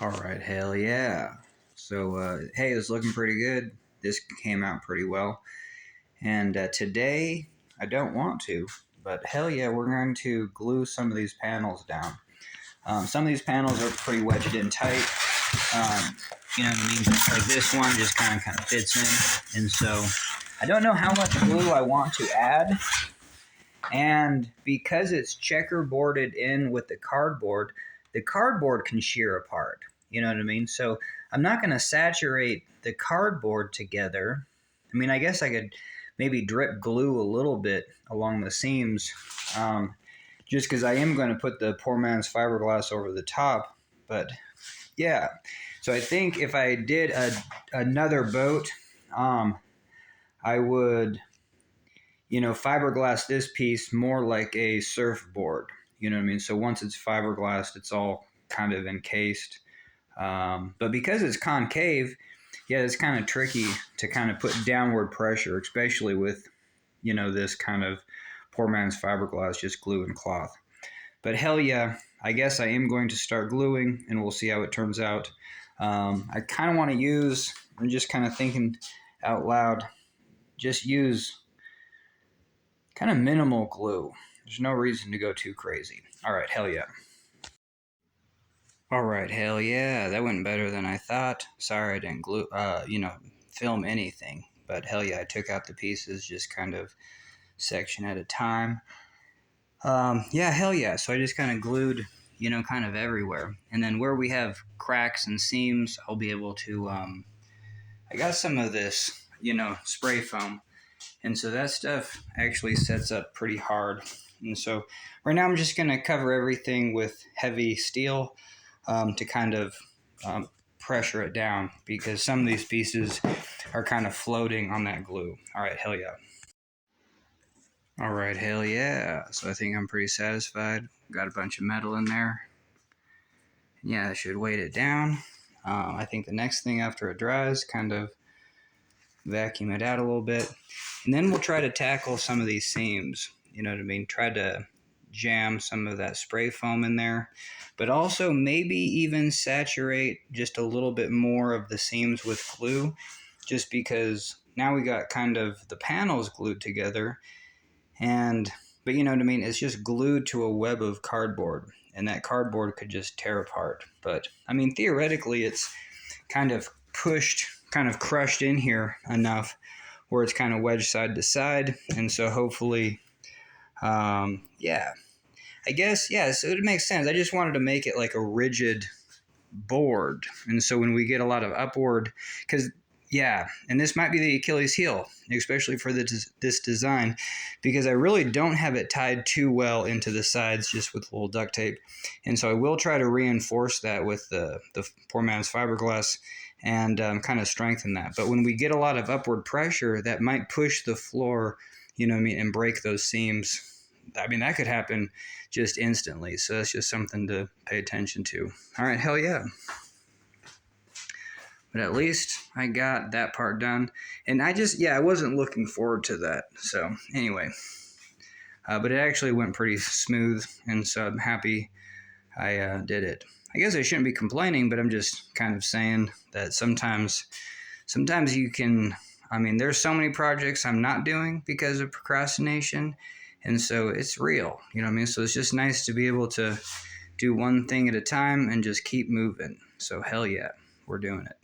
All right, hell yeah. So, hey, it's looking pretty good. This came out pretty well. And today, I don't want to, but hell yeah, we're going to glue some of these panels down. Some of these panels are pretty wedged in tight. Um, you know what I mean? Like this one just kind of fits in. And so, I don't know how much glue I want to add. And because it's checkerboarded in with the cardboard can shear apart. You know what I mean? So I'm not going to saturate the cardboard together. I mean, I guess I could maybe drip glue a little bit along the seams, just because I am going to put the poor man's fiberglass over the top. But yeah, so I think if I did another boat, I would fiberglass this piece more like a surfboard. You know what I mean? So once it's fiberglassed, it's all kind of encased. But because it's concave, yeah, it's kind of tricky to kind of put downward pressure, especially with, this kind of poor man's fiberglass, just glue and cloth. But hell yeah, I guess I am going to start gluing and we'll see how it turns out. I kind of want to I'm just kind of thinking out loud, just use kind of minimal glue. There's no reason to go too crazy. All right, hell yeah. All right, hell yeah. That went better than I thought. Sorry I didn't film anything. But hell yeah, I took out the pieces just kind of section at a time. Yeah, hell yeah. So I just kind of glued, kind of everywhere. And then where we have cracks and seams, I'll be able to, I got some of this, spray foam. And so that stuff actually sets up pretty hard. And so right now I'm just going to cover everything with heavy steel to kind of pressure it down because some of these pieces are kind of floating on that glue. All right, hell yeah. All right, hell yeah. So I think I'm pretty satisfied. Got a bunch of metal in there. Yeah, I should weight it down. I think the next thing after it dries, kind of vacuum it out a little bit. And then we'll try to tackle some of these seams. You know what I mean? Try to jam some of that spray foam in there, but also maybe even saturate just a little bit more of the seams with glue, just because now we got kind of the panels glued together. But you know what I mean? It's just glued to a web of cardboard, and that cardboard could just tear apart. But I mean, theoretically, it's kind of kind of crushed in here enough where it's kind of wedged side to side. And so hopefully, yeah, I guess, yeah, so it makes sense. I just wanted to make it like a rigid board. And so when we get a lot of upward, because, yeah, and this might be the Achilles heel, especially for this design, because I really don't have it tied too well into the sides just with a little duct tape. And so I will try to reinforce that with the poor man's fiberglass and kind of strengthen that. But when we get a lot of upward pressure, that might push the floor, you know what I mean, and break those seams. I mean, that could happen just instantly. So that's just something to pay attention to. All right, hell yeah. But at least I got that part done. And I wasn't looking forward to that. So anyway, but it actually went pretty smooth. And so I'm happy I did it. I guess I shouldn't be complaining, but I'm just kind of saying that sometimes you can, I mean, there's so many projects I'm not doing because of procrastination. And so it's real, you know what I mean? So it's just nice to be able to do one thing at a time and just keep moving. So hell yeah, we're doing it.